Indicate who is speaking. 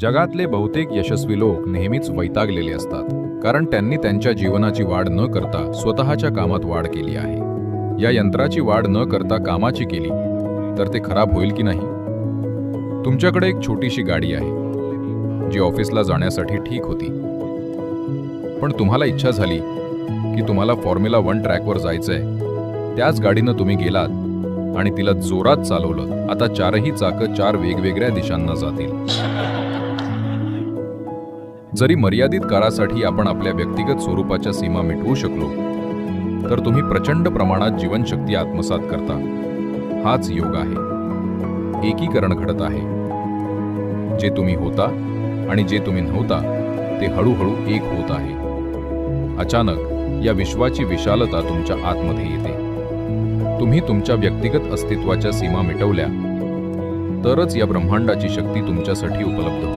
Speaker 1: जगातले बहुतेक यशस्वी लोक नेहमीच वैतागलेले असतात, कारण त्यांनी त्यांच्या जीवनाची वाढ न करता स्वतःच्या कामात वाढ केली आहे. या यंत्राची वाढ न करता कामाची केली तर ते खराब होईल की नाही? तुमच्याकडे एक छोटीशी गाडी आहे जी ऑफिसला जाण्यासाठी ठीक होती, पण तुम्हाला इच्छा झाली की तुम्हाला फॉर्म्युला 1 ट्रॅकवर जायचंय. त्याच गाडीनं तुम्ही गेलात आणि तिला जोरात चालवलं. आता चारही चाकं 4 वेगवेगळ्या दिशांना जातील. जरी मर्यादित काळासाठी आपण आपल्या व्यक्तिगत स्वरूपाच्या सीमा मिटवू शकलो, तर तुम्ही प्रचंड प्रमाणात जीवनशक्ती आत्मसात करता. हाच योग आहे. एकीकरण घडत आहे. जे तुम्ही होता आणि जे तुम्ही नव्हता ते हळूहळू एक होत आहे. अचानक या विश्वाची विशालता तुमच्या आतमध्ये येते. तुम्ही तुमच्या व्यक्तिगत अस्तित्वाच्या सीमा मिटवल्या तरच या ब्रह्मांडाची शक्ती तुमच्यासाठी उपलब्ध होते.